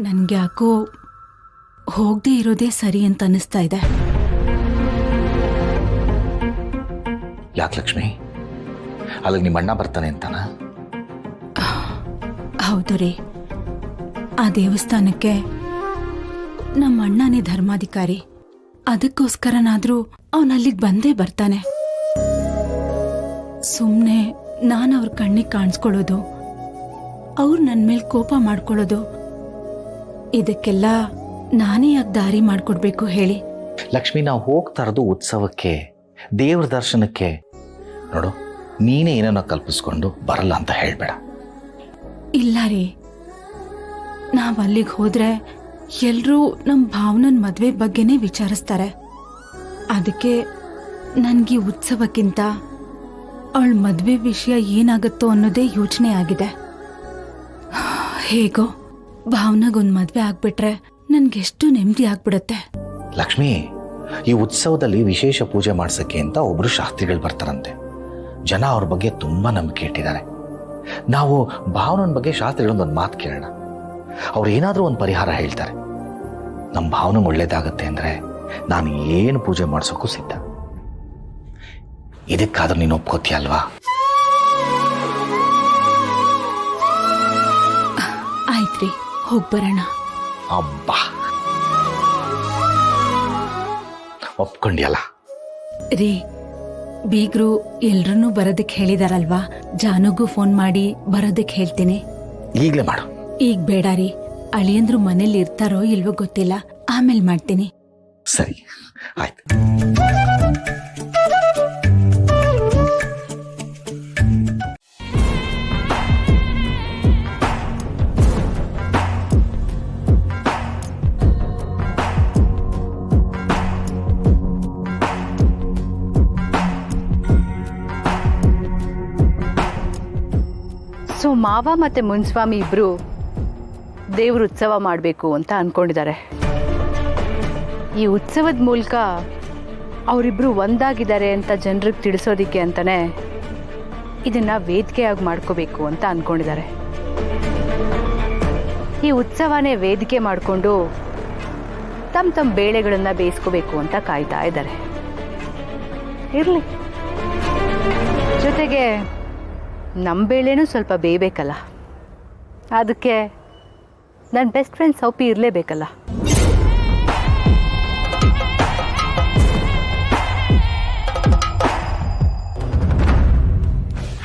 ನನ್ಗೆ ಯಾಕೋ ಹೋಗದೆ ಇರೋದೇ ಸರಿ ಅಂತ ಅನ್ನಿಸ್ತಾ ಇದೆ. ಯಾಕೆ ಲಕ್ಷ್ಮಿ, ಅಲ್ಲಿಗೆ ನಿಮ್ಮ ಅಣ್ಣ ಬರ್ತಾನೆ ಅಂತಾನ? ಹೌದು ರೀ, ಆ ದೇವಸ್ಥಾನಕ್ಕೆ ನಮ್ಮ ಅಣ್ಣನೇ ಧರ್ಮಾಧಿಕಾರಿ. ಅದಕ್ಕೋಸ್ಕರನಾದ್ರೂ ಅವನಲ್ಲಿಗೆ ಬಂದೇ ಬರ್ತಾನೆ. ಸುಮ್ಮನೆ ನಾನು ಅವ್ರ ಕಣ್ಣಿಗೆ ಕಾಣಿಸ್ಕೊಳ್ಳೋದು, ಅವ್ರು ನನ್ನ ಮೇಲೆ ಕೋಪ ಮಾಡ್ಕೊಳ್ಳೋದು, ಇದಕ್ಕೆಲ್ಲ ನಾನೇ ಯಾಕೆ ದಾರಿ ಮಾಡ್ಕೊಡ್ಬೇಕು ಹೇಳಿ? ಲಕ್ಷ್ಮಿ, ನಾವು ಹೋಗ್ತಾ ಇರೋದು ಉತ್ಸವಕ್ಕೆ, ದೇವ್ರ ದರ್ಶನಕ್ಕೆ. ನೋಡು, ನೀನೇ ಏನನ್ನ ಕಲ್ಪಿಸ್ಕೊಂಡು ಬರಲ್ಲ ಅಂತ ಹೇಳ್ಬೇಡ. ಇಲ್ಲ ರೀ, ನಾವ್ ಅಲ್ಲಿಗೆ ಹೋದ್ರೆ ಎಲ್ರೂ ನಮ್ಮ ಭಾವನನ್ ಮದ್ವೆ ಬಗ್ಗೆನೇ ವಿಚಾರಿಸ್ತಾರೆ. ಅದಕ್ಕೆ ನನ್ಗೆ ಉತ್ಸವಕ್ಕಿಂತ ಅವಳ ಮದ್ವೆ ವಿಷಯ ಏನಾಗುತ್ತೋ ಅನ್ನೋದೇ ಯೋಚನೆ ಆಗಿದೆ. ಹೇಗೋ ಭಾವನಾಗೊಂದು ಮದ್ವೆ ಆಗ್ಬಿಟ್ರೆ ನನ್ಗೆಷ್ಟು ನೆಮ್ಮದಿ ಆಗ್ಬಿಡತ್ತೆ. ಲಕ್ಷ್ಮಿ, ಈ ಉತ್ಸವದಲ್ಲಿ ವಿಶೇಷ ಪೂಜೆ ಮಾಡ್ಸಕ್ಕೆ ಅಂತ ಒಬ್ರು ಶಾಸ್ತ್ರಿಗಳು ಬರ್ತಾರಂತೆ. ಜನ ಅವ್ರ ಬಗ್ಗೆ ತುಂಬಾ ನಂಬಿಕೆ ಇಟ್ಟಿದ್ದಾರೆ. ನಾವು ಭಾವನನ ಬಗ್ಗೆ ಶಾಸ್ತ್ರಿಗಳೊಂದೊಂದು ಮಾತು ಕೇಳೋಣ. ಅವ್ರು ಏನಾದ್ರೂ ಒಂದು ಪರಿಹಾರ ಹೇಳ್ತಾರೆ. ನಮ್ಮ ಭಾವನೆಗೆ ಒಳ್ಳೇದಾಗತ್ತೆ ಅಂದ್ರೆ ನಾನು ಏನು ಪೂಜೆ ಮಾಡ್ಸೋಕ್ಕೂ ಸಿದ್ಧ. ಇದಕ್ಕಾದ್ರೂ ನೀನು ಒಪ್ಕೋತೀಯ ಅಲ್ವಾ? ಆಯ್ತ್ರಿ, ಹೋಗ್ಬರೋಣ. ಅಬ್ಬಾ, ಒಪ್ಕೊಂಡಿಯಲ್ಲ? ರೀ, ಬೀಗ್ರು ಎಲ್ರನ್ನೂ ಬರೋದಕ್ಕೆ ಹೇಳಿದಾರಲ್ವಾ, ಜಾನುಗೂ ಫೋನ್ ಮಾಡಿ ಬರೋದಕ್ಕೆ ಹೇಳ್ತೀನಿ. ಈಗಲೇ ಮಾಡು. ಈಗ ಬೇಡ ರೀ, ಅಳಿಯಂದ್ರು ಮನೇಲಿ ಇರ್ತಾರೋ ಇಲ್ವೋ ಗೊತ್ತಿಲ್ಲ, ಆಮೇಲೆ ಮಾಡ್ತೀನಿ. ಸರಿ, ಆಯ್ತು. ಸೊ ಮಾವ ಮತ್ತೆ ಮುನ್ಸ್ವಾಮಿ ಇಬ್ರು ದೇವ್ರ ಉತ್ಸವ ಮಾಡಬೇಕು ಅಂತ ಅನ್ಕೊಂಡಿದ್ದಾರೆ. ಈ ಉತ್ಸವದ ಮೂಲಕ ಅವರಿಬ್ರು ಒಂದಾಗಿದ್ದಾರೆ ಅಂತ ಜನರಿಗೆ ತಿಳಿಸೋದಿಕ್ಕೆ ಅಂತಾನೆ ಇದನ್ನ ವೇದಿಕೆಯಾಗಿ ಮಾಡ್ಕೋಬೇಕು ಅಂತ ಅನ್ಕೊಂಡಿದ್ದಾರೆ. ಈ ಉತ್ಸವನೇ ವೇದಿಕೆ ಮಾಡಿಕೊಂಡು ತಮ್ಮ ಬೇಳೆಗಳನ್ನ ಬೇಯಿಸ್ಕೋಬೇಕು ಅಂತ ಕಾಯ್ತಾ ಇದ್ದಾರೆ. ಇರ್ಲಿ, ಜೊತೆಗೆ ನಮ್ಮ ಬೇಳೆನೂ ಸ್ವಲ್ಪ ಬೇಯಬೇಕಲ್ಲ, ಅದಕ್ಕೆ ನನ್ನ ಬೆಸ್ಟ್ ಫ್ರೆಂಡ್ ಸೌಪಿ ಇರಲೇಬೇಕಲ್ಲ.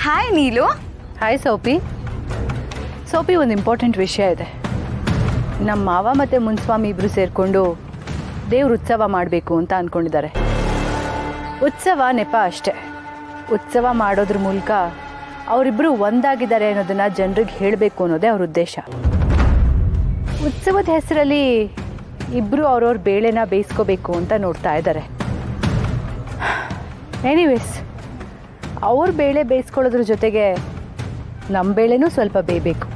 ಹಾಯ್ ನೀಲು. ಹಾಯ್ ಸೌಪಿ. ಸೌಪಿ, ಒಂದು ಇಂಪಾರ್ಟೆಂಟ್ ವಿಷಯ ಇದೆ. ನಮ್ಮ ಮಾವ ಮತ್ತು ಮುನ್ಸ್ವಾಮಿ ಇಬ್ಬರು ಸೇರಿಕೊಂಡು ದೇವ್ರ ಉತ್ಸವ ಮಾಡಬೇಕು ಅಂತ ಅಂದ್ಕೊಂಡಿದ್ದಾರೆ. ಉತ್ಸವ ನೆಪ ಅಷ್ಟೆ. ಉತ್ಸವ ಮಾಡೋದ್ರ ಮೂಲಕ ಅವರಿಬ್ಬರು ಒಂದಾಗಿದ್ದಾರೆ ಅನ್ನೋದನ್ನ ಜನರಿಗೆ ಹೇಳಬೇಕು ಅನ್ನೋದೇ ಅವ್ರ ಉದ್ದೇಶ. ಉತ್ಸವದ ಹೆಸರಲ್ಲಿ ಇಬ್ಬರು ಅವ್ರವ್ರ ಬೇಳೆನ ಬೇಯಿಸ್ಕೋಬೇಕು ಅಂತ ನೋಡ್ತಾ ಇದ್ದಾರೆ. ಎನಿವೇಸ್, ಅವ್ರ ಬೇಳೆ ಬೇಯಿಸ್ಕೊಳ್ಳೋದ್ರ ಜೊತೆಗೆ ನಮ್ಮ ಬೇಳೆನೂ ಸ್ವಲ್ಪ ಬೇಯಬೇಕು.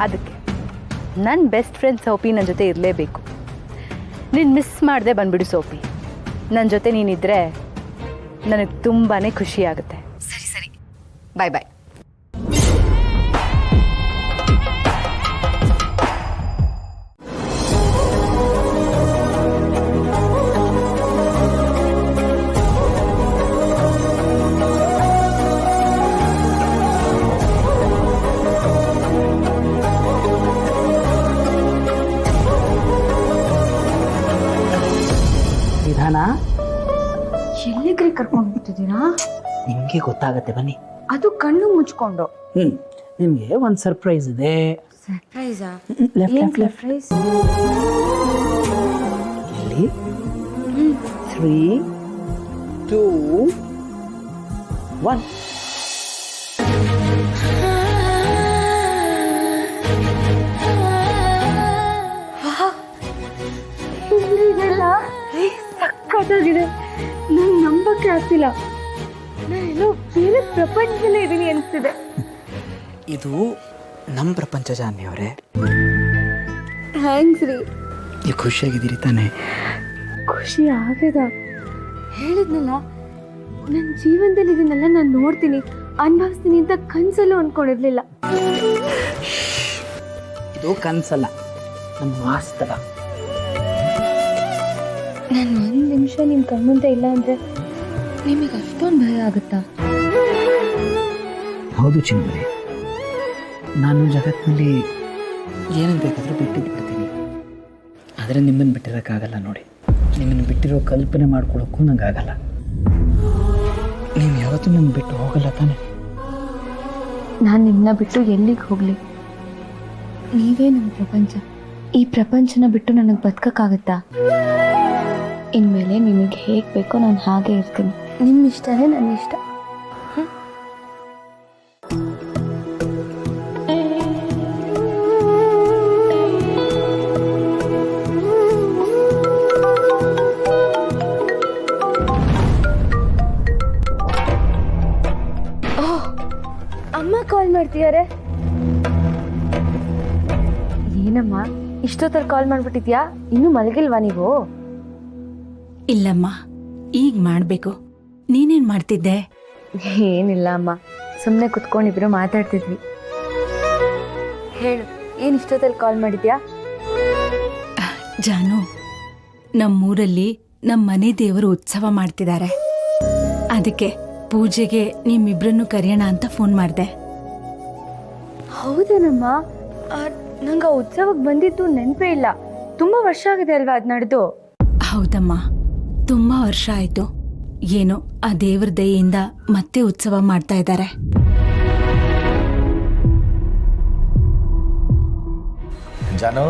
ಅದಕ್ಕೆ ನನ್ನ ಬೆಸ್ಟ್ ಫ್ರೆಂಡ್ ಸೋಪಿ ನನ್ನ ಜೊತೆ ಇರಲೇಬೇಕು. ನೀನು ಮಿಸ್ ಮಾಡದೆ ಬಂದ್ಬಿಡು ಸೋಪಿ. ನನ್ನ ಜೊತೆ ನೀನಿದ್ರೆ ನನಗೆ ತುಂಬಾ ಖುಷಿ ಆಗುತ್ತೆ. ಸರಿ ಸರಿ, ಬಾಯ್ ಬಾಯ್. ವಿಧಾನ, ಎಲ್ಲಿಗ್ರಿ ಕರ್ಕೊಂಡು ಬಿಟ್ಟಿದ್ದೀರಾ? ನಿಮ್ಗೆ ಗೊತ್ತಾಗತ್ತೆ, ಬನ್ನಿ. ಅದು ಕಣ್ಣು ಮುಚ್ಕೊಂಡು. ನಿಮ್ಗೆ ಒಂದು ಸರ್ಪ್ರೈಸ್ ಇದೆ. ಸರ್ಪ್ರೈಸಾ? Left surprise? ಇಲ್ಲಿ 3, 2, 1. ಸಕ್ಕತ್ತಾಗಿದೆ. ನಂಗೆ ನಂಬಕ್ಕೆ ಆಗ್ತಿಲ್ಲ. ನಾನೆಲ್ಲೋ ಬೇರೆ ಪ್ರಪಂಚದಲ್ಲೇ ಇದ್ದೀನಿ ಅನಿಸ್ತಿದೆ. ಇದು ನಮ್ಮ ಪ್ರಪಂಚ ಜಾನ್ವಿ ಅವರೇ. ಥ್ಯಾಂಕ್ಸ್ ರೀ. ನೀವು ಖುಷಿಯಾಗಿದ್ದೀರಿ ತಾನೆ? ಖುಷಿ ಆಗದ ಹೇಳಿದ್ನಲ್ಲ, ನನ್ನ ಜೀವನದಲ್ಲಿ ಇದನ್ನೆಲ್ಲ ನಾನು ನೋಡ್ತೀನಿ, ಅನುಭವಿಸ್ತೀನಿ ಅಂತ ಕನ್ಸಲ್ಲೂ ಅನ್ಕೊಂಡಿರ್ಲಿಲ್ಲ. ಇದು ಕನಸಲ್ಲ, ನಮ್ಮ ವಾಸ್ತವ. ನಾನು ಒಂದು ನಿಮಿಷ ನಿಮ್ಮ ಕಣ್ಮುಂದೆ ಇಲ್ಲ ಅಂದರೆ ನಿಮಗೆ ಅಷ್ಟೊಂದು ಭಯ ಆಗುತ್ತಾ? ಹೌದು ಚಿನ್ಮರಿ, ನಾನು ಜಗತ್ತಿನಲ್ಲಿ ಏನನ್ನು ಬೇಕಾದರೂ ಬಿಟ್ಟಿರ್ತೀನಿ, ಆದರೆ ನಿಮ್ಮನ್ನು ಬಿಟ್ಟಿರೋಕ್ಕಾಗಲ್ಲ ನೋಡಿ. ನಿಮ್ಮನ್ನು ಬಿಟ್ಟಿರೋ ಕಲ್ಪನೆ ಮಾಡ್ಕೊಳ್ಳೋಕ್ಕೂ ನಂಗೆ ಆಗಲ್ಲ. ನೀವು ಯಾವತ್ತೂ ನನ್ನ ಬಿಟ್ಟು ಹೋಗಲ್ಲ ತಾನೆ? ನಾನು ನಿಮ್ಮನ್ನ ಬಿಟ್ಟು ಎಲ್ಲಿಗೆ ಹೋಗಲಿ? ನೀವೇ ನಮ್ಮ ಪ್ರಪಂಚ. ಈ ಪ್ರಪಂಚನ ಬಿಟ್ಟು ನನಗೆ ಬದುಕೋಕ್ಕಾಗತ್ತಾ? ಇನ್ಮೇಲೆ ನಿಮಗೆ ಹೇಗೆ ಬೇಕೋ ನಾನು ಹಾಗೆ ಇರ್ತೀನಿ. ನಿಮ್ಮ ಇಷ್ಟನೇ ನನ್ನ ಇಷ್ಟ. ಅಮ್ಮ ಕಾಲ್ ಮಾಡ್ತಿದ್ದಾರೆ. ಏನಮ್ಮ ಇಷ್ಟೊತ್ತಲ್ಲಿ ಕಾಲ್ ಮಾಡ್ಬಿಟ್ಟಿದ್ಯಾ? ಇನ್ನೂ ಮಲಗಿಲ್ವಾ ನೀವು? ಇಲ್ಲಮ್ಮ, ಈಗ ಮಾಡ್ಬೇಕು. ನೀನೇನ್ ಮಾಡ್ತಿದ್ದೆ? ಏನಿಲ್ಲ ಅಮ್ಮ, ಸುಮ್ಮನೆ ಕುತ್ಕೊಂಡಿಬ್ರು ಮಾತಾಡ್ತಿದ್ವಿ. ಹೇಳು, ಏನು ಇಷ್ಟೊತ್ತಲ್ಲಿ ಕಾಲ್ ಮಾಡಿದ್ಯಾ? ಜಾನು, ನಮ್ಮೂರಲ್ಲಿ ನಮ್ಮ ಮನೆ ದೇವರು ಉತ್ಸವ ಮಾಡ್ತಿದ್ದಾರೆ. ಅದಕ್ಕೆ ಪೂಜೆಗೆ ನಿಮ್ಮಿಬ್ರನ್ನು ಕರೆಯೋಣ ಅಂತ ಫೋನ್ ಮಾಡಿದೆ. ಹೌದೇನಮ್ಮ? ನಂಗೆ ಆ ಉತ್ಸವಕ್ಕೆ ಬಂದಿದ್ದು ನೆನಪೇ ಇಲ್ಲ. ತುಂಬ ವರ್ಷ ಆಗಿದೆ ಅಲ್ವಾ ಅದು ನಡೆದು? ಹೌದಮ್ಮ, ತುಂಬಾ ವರ್ಷ ಆಯ್ತು. ಏನೋ ಆ ದೇವ್ರ ದಯೆಯಿಂದ ಮತ್ತೆ ಉತ್ಸವ ಮಾಡ್ತಾ ಇದ್ದಾರೆ. ಜಾನು,